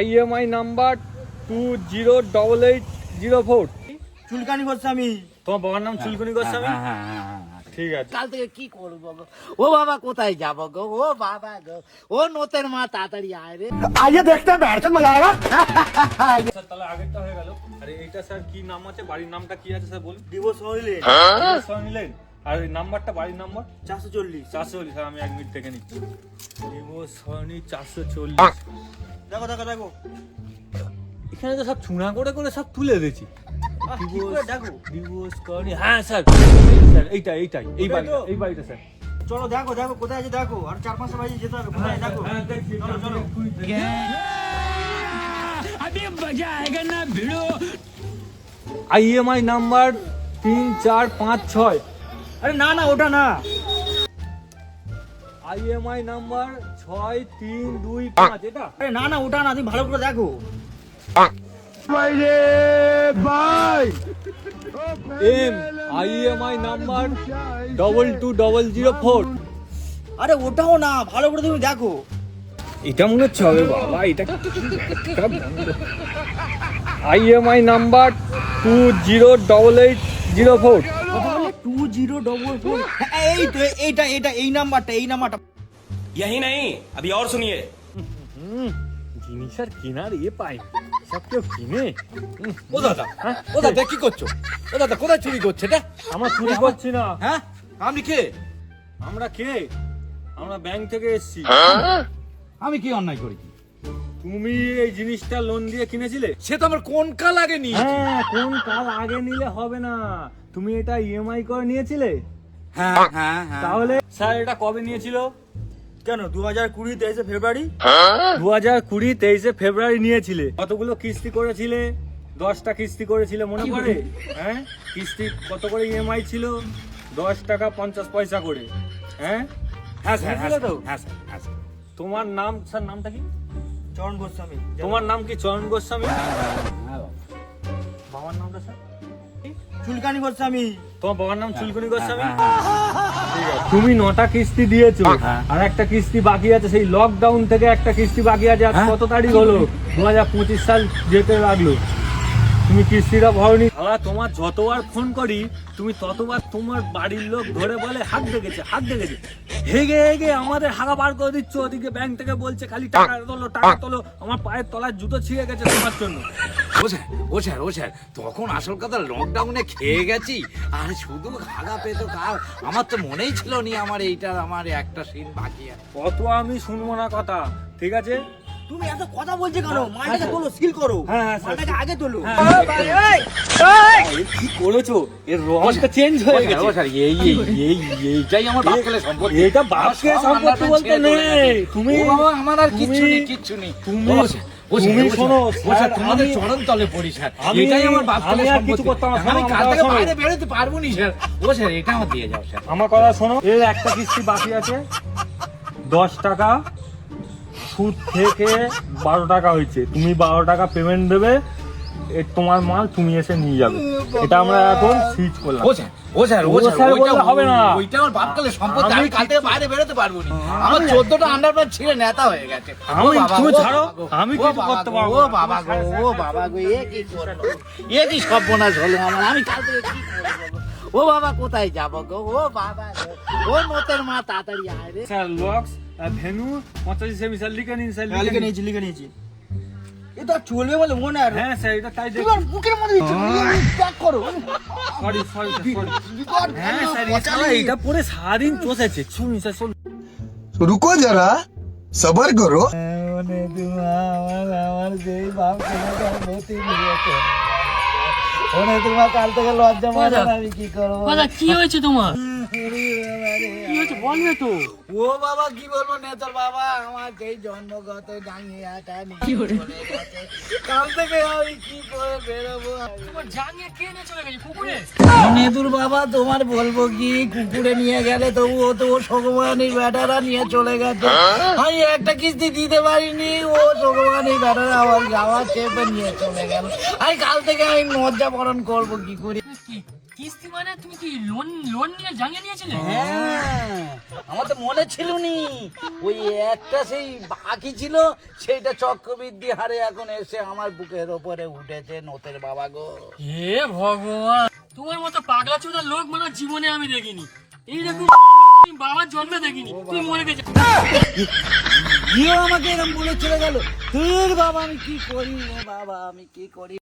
IMI number 208804। চুলকানি গোস্বামী। তোমার বাবার নাম চুলকুনি গোস্বামী? ঠিক আছে। কাল থেকে কি করবো গো? ও বাবা কোথায় যাবো গো? ও বাবা গো, ও নতের মা তাড়াতাড়ি আয় রে। আইয়ে দেখতে ব্যাটন মজা আয়েগা। স্যার তাহলে আগেরটা হয়ে গেল। আরে এইটা স্যার কি নাম আছে, বাড়ির নামটা কি আছে স্যার বলুন? দিবস হইলে নিলেন। আর এই নাম্বারটা, বাড়ির নাম্বার 440। 440। স্যার আমি 1 মিনিট থেকে নিচ্ছি। দিবস সরণি 440। দেখো দেখো দেখো। এখানে তো সব চুনা করে করে সব তুলে দিয়েছি। কি করে দেখো? দিবস সরণি, হ্যাঁ স্যার স্যার এইটাই এই বাড়িটা স্যার। চলো দেখো দেখো কোথায় আছে দেখো। আর 4-5টা বাজে যেতে হবে। কোথায় দেখো? হ্যাঁ দেখছি, চলো চলো। IMI number 3456। আরে না না ওটা না। IMI number 6325। এটা আরে না না ওটা না, তুমি ভালো করে দেখো। IMI number 22004। আরে ওটাও না, ভালো করে তুমি দেখো। এটা মনে হচ্ছে হবে বাবা, এটা IMI নাম্বার 208804। 2044। এই তো এইটা এইটা এই নাম্বারটা यही नहीं अभी और सुनिए। জিনিস আর কেনার পাই, সব কেউ কিনে। ও দাদা, ও দাদা কি করছো? ও দাদা কোথায় চুরি করছে এটা? আমরা চুরি করছি না। হ্যাঁ আমি কে? আমরা কে? আমরা ব্যাংক থেকে এসেছি। আমি কি অন্যায় করেছি? তুমি এই জিনিসটা লোন দিয়ে কিনেছিলে? সে তো আমার কোন কাল আগে নিয়েছি। হ্যাঁ, কোন কাল আগে নিলে হবে না, তুমি এটা EMI করে নিয়েছিলে। হ্যাঁ হ্যাঁ হ্যাঁ। তাহলে স্যার এটা কবে নিয়েছিল? কেন 2020 23 ফেব্রুয়ারি। 2020 23 ফেব্রুয়ারি নিয়েছিলে। কতগুলো কিস্তি করেছিলে? 10টা কিস্তি করেছিলে, মনে পড়ে? হ্যাঁ, কিস্তি কত করে EMI ছিল? 10 টাকা 50 পয়সা করে। হ্যাঁ হ্যাঁ স্যার, বুঝলে তো? হ্যাঁ স্যার, হ্যাঁ স্যার। তোমার নাম স্যার, নামটা কি? চরণ গোস্বামী। তোমার নাম কি? চরণ গোস্বামী। হ্যাঁ, বাবার নামটা স্যার? চুলকানি গোস্বামী। তোমার বাবার নাম চুলকুনি গোস্বামী। হ্যাঁ, ঠিক আছে। তুমি 9টা কিস্তি দিয়েছো, হ্যাঁ। আর একটা কিস্তি বাকি আছে। সেই লকডাউন থেকে একটা কিস্তি বাকি আছে। আজ হ্যাঁ। কত তারিখ হলো? 2025 সাল যেতে লাগলো, তুমি কিস্তিটা ভরনি। তোমার যতবার ফোন করি তুমি ততবার তোমার বাড়ির লোক ধরে বলে হাত দেখেছে। হেগে হেগে আমাদের হাগা বার করে দিচ্ছ। ওদিকে ব্যাংক থেকে বলছে খালি টাকা তোলো। আমার পায়ের তলার জুতো ছিঁড়ে গেছে তোমার জন্য। ও স্যার তখন আসল কথা লকডাউনে খেয়ে গেছি আর শুধু খাগা পেতো কাল। আমার তো মনেই ছিল নি আমার একটা সিন বাকি আছে। কত আমি শুনবো না কথা, ঠিক আছে? তুমি এত কথা বলছো কেন? মালটাকে তোলো, সিল করো। হ্যাঁ, স্যার। মালটাকে আগে তোলো। কি করেছো? এর রংটা চেঞ্জ হয়ে গেছে। স্যার এইটাই আমার বাপকালে সম্পত্তি। এটা বাপকে সম্পত্তি বলতে নেই। তুমি আমার আর কিচ্ছু নেই। তুমি শোনো স্যার, তোমাদের চরণ তলে পড়ি স্যার। এটাই আমার বাপকালে আমি আর কিছু সম্পত্তি। করতাম না। আমি আমার কাল কথা থেকে শোনো। বাইরে বেরোতে পারবো নি স্যার। স্যার এটা আমার দিয়ে যাও স্যার। আমার কথা শোনো, এর একটা কিস্তি বাকি আছে 10 টাকা, সুদ থেকে 12 টাকা হয়েছে। তুমি 12 টাকা পেমেন্ট দেবে, তোমার মাল তুমি এসে নিয়ে যাবে। এটা আমরা এখন সুইচ করলাম। স্যার বললে হবে না। ওইটা আমার বাপকালে সম্পত্তি। আমি কাল থেকে বাইরে বেরোতে পারবো নি। আমার 14টা আন্ডারপ্যান্ট ছিঁড়ে নেতা হয়ে গেছে। তুমি ছাড়ো, আমি কিছু করতে পারবো ও না। বাবা গো, এ কি সর্বনাশ হলো আমার। আমি কাল থেকে কি করবো? ও বাবা কোথায় যাবো গো? ও বাবা গো, ও নতের মা তাড়াতাড়ি আয় রে। Sir locks venue 85 semi sir লিখে নিন স্যার। লিখে নিয়েছি। এ তো আর চলবে বলে মনে আর। হ্যাঁ স্যার, এটা তাই এবার বুকের মধ্যে ব্যাক করো। সরি। হ্যাঁ স্যার, এটা পরে সারাদিন চষেছে। শুনুন স্যার, শুনুন। तो रुको जरा सबर करो। আমার যেই বাপ নতি নিয়েছে তোমার কাল থেকে লজ্জা মারে। আমি কি করবো? কি হয়েছে তোমার? কি হয়েছে বলবে তো? ও বাবা কি বলবো নেতার বাবা, আমার যেই জন্মগত জাঙ্গিয়াটা নিয়ে চলে গেছে। কাল থেকে আমি কি করে বেরোবো? তোমার জাঙ্গিয়া কে নিয়ে চলে গেছে? কুকুরে? নেতুর বাবা তোমার বলবো কি, কুকুরে নিয়ে গেলে তবু ও তো ও সগমানির বেটারা নিয়ে চলে গেছে। আমি একটা কিস্তি দিতে পারিনি, ও সগমানির বেটারা আমার যাওয়া চেপে নিয়ে চলে গেল। আমি কাল থেকে আমি লজ্জা বরণ করবো কি করে? কিস্তি মানে তুমি কি লোন লোন নিয়ে জাঙ্গিয়ে নিয়েছিলে? হ্যাঁ, আমার তো মনে ছিল নি, ওই একটা সেই বাকি ছিল, সেইটা চক্রবৃদ্ধি হারে এখন এসে আমার বুকের ওপরে উঠেছে নতের বাবা গো। হে ভগবান, তোমার মতো পাগলা চোদা লোক মানে জীবনে আমি দেখিনি। এইরকম আমি বাবার জন্মে দেখিনি। তুই মরে গেছে। গিয়ে আমাকে এরকম বলে চলে গেল। তোর বাবা আমি কি করি রে বাবা, আমি কি করি।